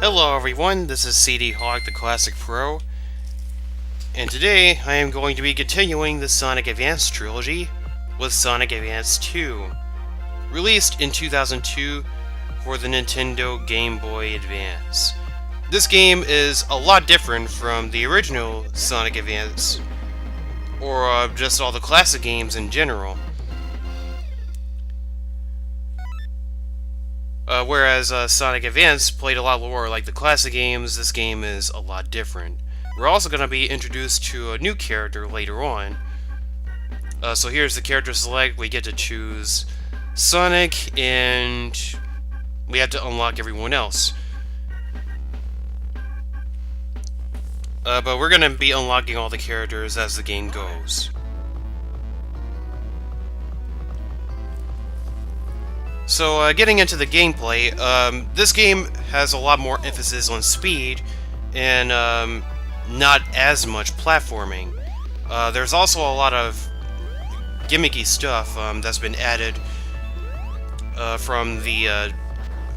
Hello everyone, this is CD Hawk the Classic Pro, and today I am going to be continuing the Sonic Advance Trilogy with Sonic Advance 2, released in 2002 for the Nintendo Game Boy Advance. This game is a lot different from the original Sonic Advance, or just all the classic games in general. Whereas Sonic Advance played a lot more like the classic games, this game is a lot different. We're also going to be introduced to a new character later on. So here's the character select. We get to choose Sonic, and we have to unlock everyone else. But we're going to be unlocking all the characters as the game goes. So, getting into the gameplay, this game has a lot more emphasis on speed and not as much platforming. There's also a lot of gimmicky stuff that's been added from the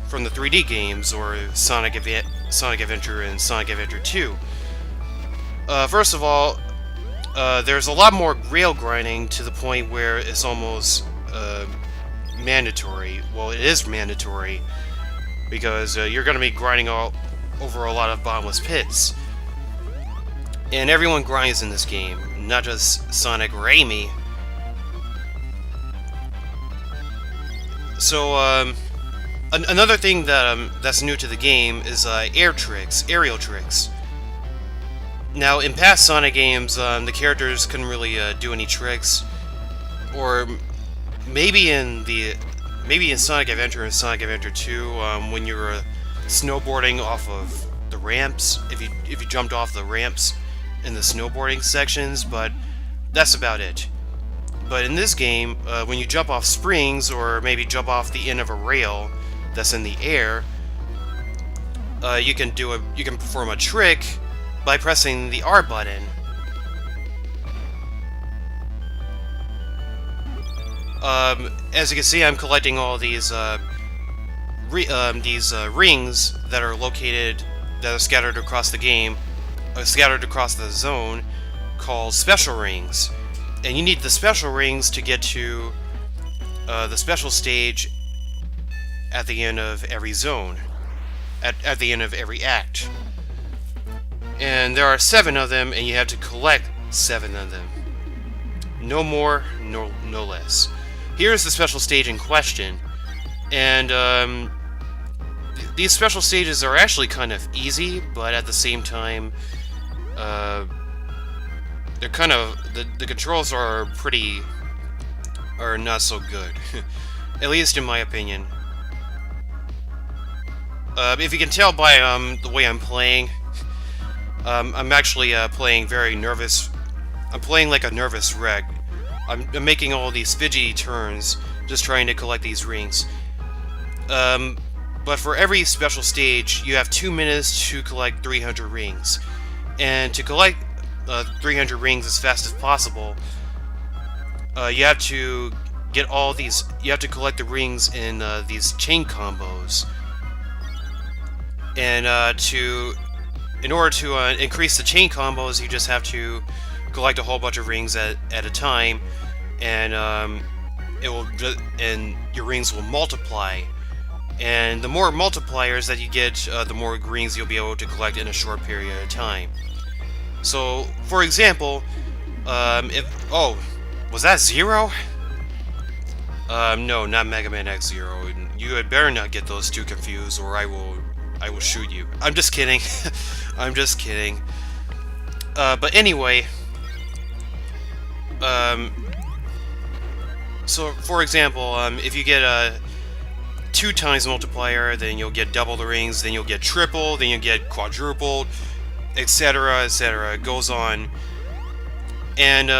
3D games, or Sonic Adventure and Sonic Adventure 2. First of all, there's a lot more rail grinding to the point where it's almost mandatory. Well, it is mandatory because you're going to be grinding all over a lot of bottomless pits, and everyone grinds in this game, not just Sonic or Amy. So another thing that that's new to the game is aerial tricks. Now, in past Sonic games, the characters couldn't really do any tricks, or maybe in Sonic Adventure and Sonic Adventure 2, when you were snowboarding off of the ramps, if you jumped off the ramps in the snowboarding sections, but that's about it. But in this game, when you jump off springs, or maybe jump off the end of a rail that's in the air, you can perform a trick by pressing the R button. As you can see, I'm collecting all these rings that are scattered across the game, scattered across the zone, called special rings. And you need the special rings to get to the special stage at the end of every zone, at the end of every act. And there are 7 of them, and you have to collect 7 of them. No more, no less. Here's the special stage in question, and these special stages are actually kind of easy, but at the same time, they're kind of the controls are not so good, at least in my opinion. If you can tell by the way I'm playing, I'm actually playing very nervous. I'm playing like a nervous wreck. I'm making all these fidgety turns, just trying to collect these rings. But for every special stage, you have 2 minutes to collect 300 rings. And to collect 300 rings as fast as possible, you have to get all these. You have to collect the rings in these chain combos. And in order to increase the chain combos, you just have to collect a whole bunch of rings at a time, and your rings will multiply. And the more multipliers that you get, the more rings you'll be able to collect in a short period of time. So, for example, was that 0? No, not Mega Man X-Zero. You had better not get those two confused, or I will shoot you. I'm just kidding. I'm just kidding. But anyway, so for example, if you get a 2 times multiplier, then you'll get double the rings, then you'll get triple, then you'll get quadrupled, etc., etc. It goes on. And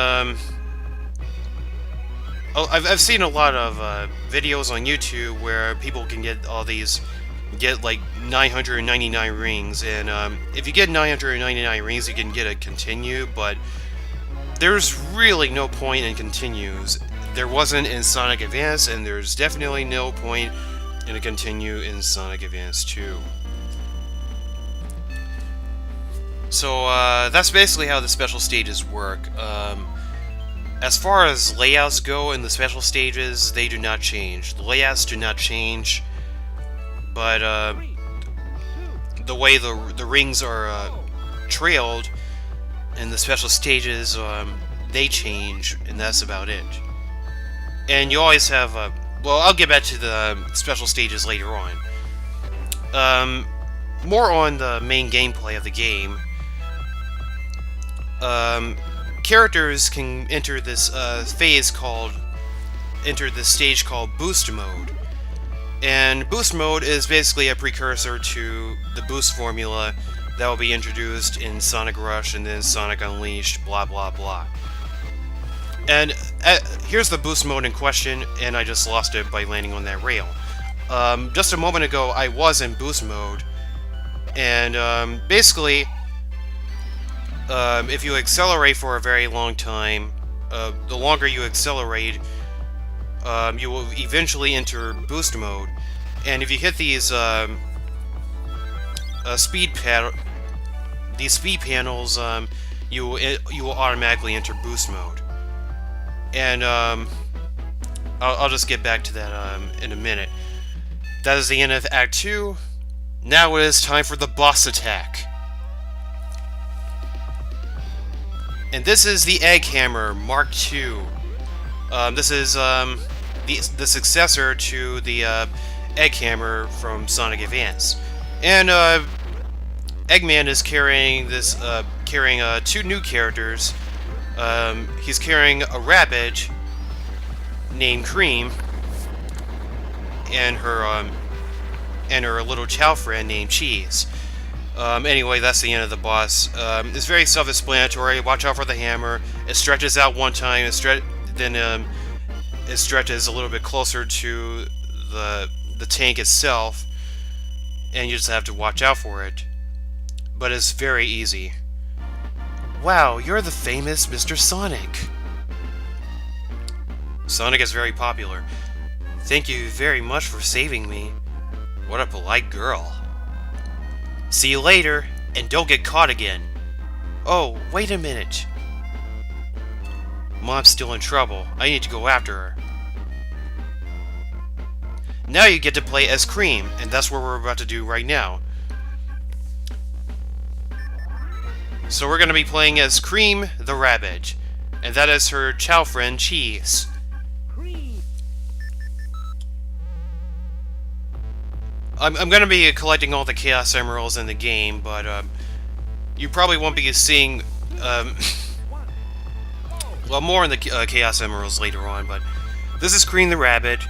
I've seen a lot of videos on YouTube where people can get like 999 rings, and if you get 999 rings, you can get a continue, but there's really no point in continues. There wasn't in Sonic Advance, and there's definitely no point in a continue in Sonic Advance 2. So that's basically how the special stages work. As far as layouts go in the special stages, they do not change. The layouts do not change, but the way the rings are trailed in the special stages, they change, and that's about it. And you always have, well, I'll get back to the special stages later on. More on the main gameplay of the game. Characters can enter this stage called Boost Mode. And Boost Mode is basically a precursor to the Boost formula that will be introduced in Sonic Rush and then Sonic Unleashed, blah blah blah. And here's the Boost Mode in question, and I just lost it by landing on that rail. Just a moment ago, I was in Boost Mode, and basically, if you accelerate for a very long time, the longer you accelerate, you will eventually enter Boost Mode. And if you hit these speed panels, you will automatically enter Boost Mode. And I'll just get back to that in a minute. That is the end of Act 2. Now it is time for the boss attack. And this is the Egg Hammer Mark II. This is the successor to the Egg Hammer from Sonic Advance. And Eggman is carrying two new characters. He's carrying a rabbit named Cream, and her little chow friend named Cheese. Anyway, that's the end of the boss. It's very self-explanatory. Watch out for the hammer. It stretches out one time, then it stretches a little bit closer to the tank itself, and you just have to watch out for it. But it's very easy. Wow, you're the famous Mr. Sonic. Sonic is very popular. Thank you very much for saving me. What a polite girl. See you later, and don't get caught again. Oh, wait a minute. Mom's still in trouble. I need to go after her. Now you get to play as Cream, and that's what we're about to do right now. So we're going to be playing as Cream the Rabbit, and that is her chow friend Cheese. I'm going to be collecting all the Chaos Emeralds in the game, but you probably won't be seeing well, more in the Chaos Emeralds later on. But this is Cream the Rabbit.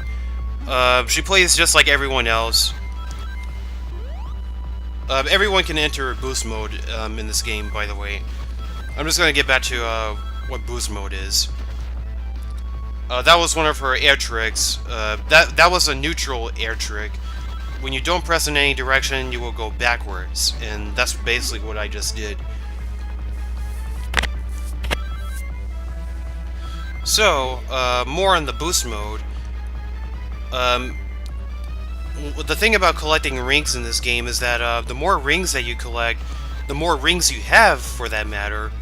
She plays just like everyone else. Everyone can enter Boost Mode in this game, by the way. I'm just going to get back to what Boost Mode is. That was one of her air tricks. That was a neutral air trick. When you don't press in any direction, you will go backwards, and that's basically what I just did. So, more on the Boost Mode. The thing about collecting rings in this game is that the more rings that you collect, the more rings you have, for that matter,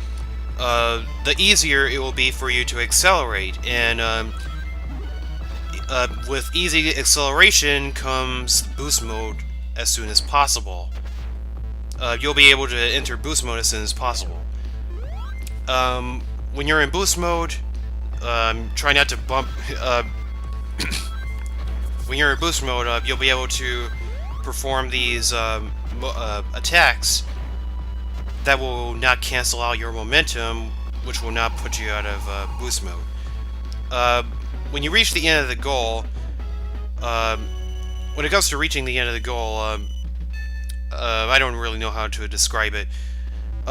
the easier it will be for you to accelerate. And with easy acceleration comes Boost Mode as soon as possible. You'll be able to enter Boost Mode as soon as possible. When you're in Boost Mode, try not to bump... when you're in Boost Mode, you'll be able to perform these attacks that will not cancel out your momentum, which will not put you out of Boost Mode. When you reach the end of the goal, when it comes to reaching the end of the goal, I don't really know how to describe it.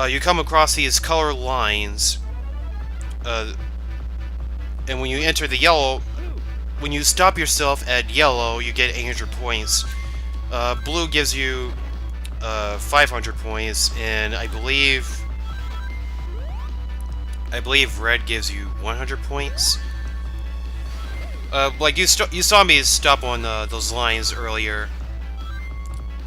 You come across these color lines, and when you enter the yellow, when you stop yourself at yellow, you get 800 points. Blue gives you 500 points, and I believe red gives you 100 points. Like you saw me stop on those lines earlier.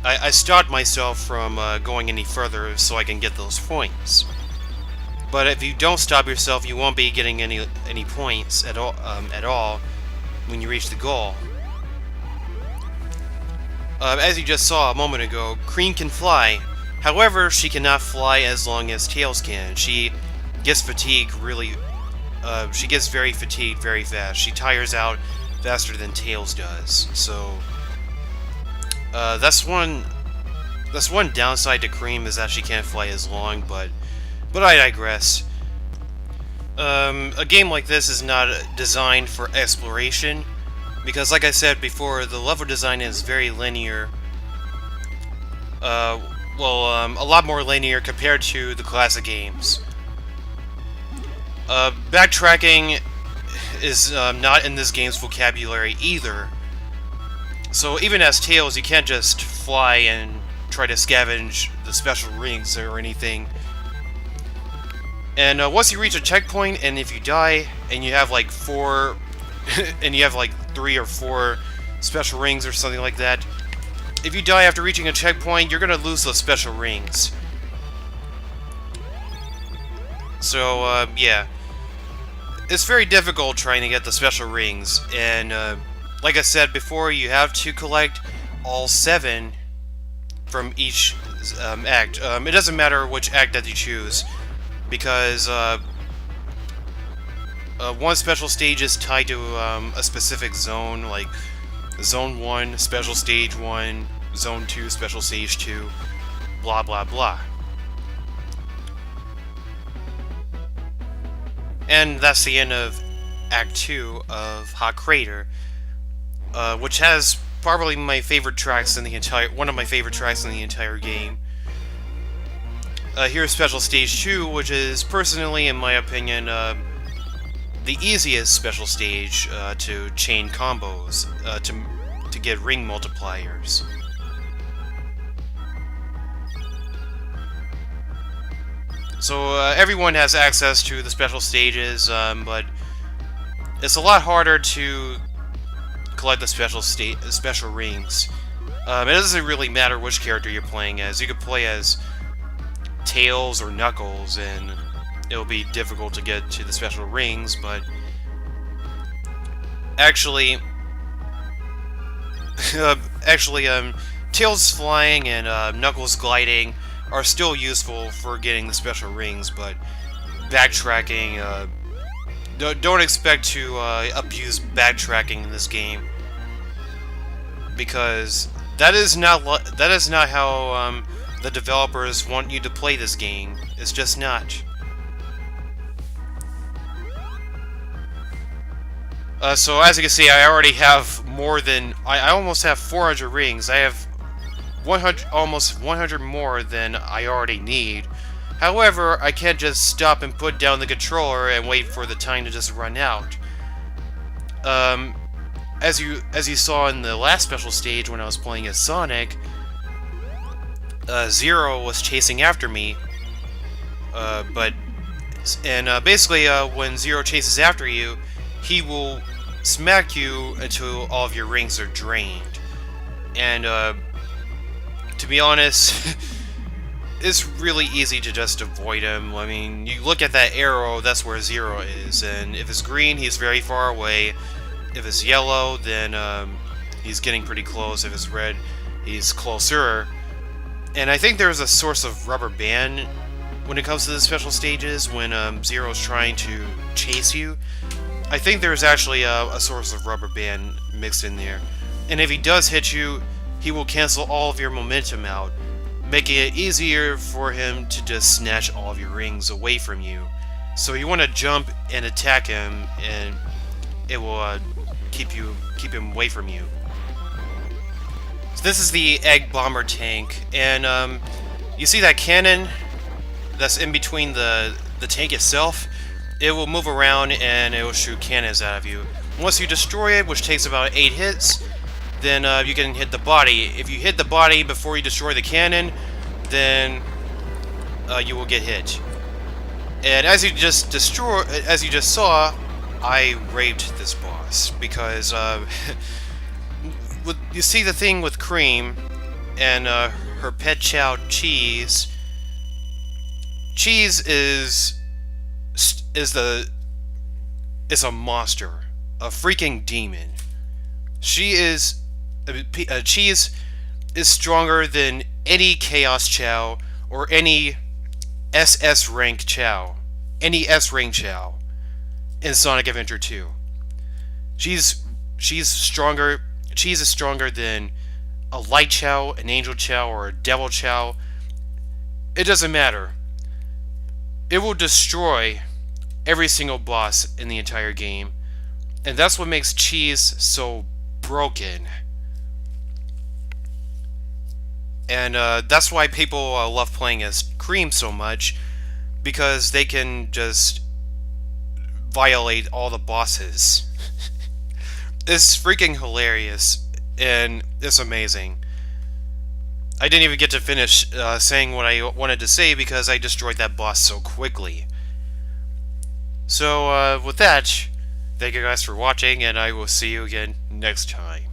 I stopped myself from going any further so I can get those points. But if you don't stop yourself, you won't be getting any points at all when you reach the goal. As you just saw a moment ago, Cream can fly. However, she cannot fly as long as Tails can. She gets fatigued really. She gets very fatigued very fast. She tires out faster than Tails does. So that's one downside to Cream, is that she can't fly as long. But I digress. A game like this is not designed for exploration, because, like I said before, the level design is very linear. A lot more linear compared to the classic games. Backtracking is not in this game's vocabulary either. So even as Tails, you can't just fly and try to scavenge the special rings or anything. And once you reach a checkpoint, and if you die, and you have like 4, and you have like 3 or 4 special rings or something like that, if you die after reaching a checkpoint, you're gonna lose those special rings. So, yeah. It's very difficult trying to get the special rings, and, like I said before, you have to collect all 7 from each act. It doesn't matter which act that you choose, because one special stage is tied to a specific zone, like Zone 1, Special Stage 1, Zone 2, Special Stage 2, blah blah blah. And that's the end of Act 2 of Hot Crater, which has probably my favorite tracks in the entire, one of my favorite tracks in the entire game. Here's Special Stage 2, which is, personally, in my opinion, the easiest special stage to chain combos, to get ring multipliers. So everyone has access to the special stages, but it's a lot harder to collect the special rings. It doesn't really matter which character you're playing as. You could play as Tails or Knuckles, and it'll be difficult to get to the special rings, but actually, Tails flying and Knuckles gliding are still useful for getting the special rings, but backtracking, don't expect to abuse backtracking in this game, because that is not how the developers want you to play this game. It's just not. So as you can see, I already have more than... I almost have 400 rings. I have 100, almost 100 more than I already need. However, I can't just stop and put down the controller and wait for the time to just run out. As you saw in the last special stage when I was playing as Sonic, Zero was chasing after me. Basically, when Zero chases after you, he will smack you until all of your rings are drained. And, to be honest, it's really easy to just avoid him. I mean, you look at that arrow, that's where Zero is, and if it's green, he's very far away. If it's yellow, then, he's getting pretty close. If it's red, he's closer. And I think there's a source of rubber band when it comes to the special stages, when, Zero's trying to chase you. I think there's actually a source of rubber band mixed in there. And if he does hit you, he will cancel all of your momentum out, making it easier for him to just snatch all of your rings away from you. So you want to jump and attack him, and it will keep him away from you. So this is the Egg Bomber tank, and you see that cannon that's in between the tank itself? It will move around and it will shoot cannons out of you. Once you destroy it, which takes about 8 hits, then you can hit the body. If you hit the body before you destroy the cannon, then you will get hit. And as you just saw, I raped this boss, because you see the thing with Cream, and her pet child Cheese. Cheese is the is a monster, a freaking demon. She is Cheese is stronger than any Chaos Chow or any SS rank Chow, any S rank Chow in Sonic Adventure 2. She's stronger. Cheese is stronger than a Light Chow, an Angel Chow, or a Devil Chow. It doesn't matter. It will destroy every single boss in the entire game, and that's what makes Cheese so broken. And that's why people love playing as Cream so much, because they can just violate all the bosses. It's freaking hilarious, and it's amazing. I didn't even get to finish saying what I wanted to say because I destroyed that boss so quickly. So, with that, thank you guys for watching, and I will see you again next time.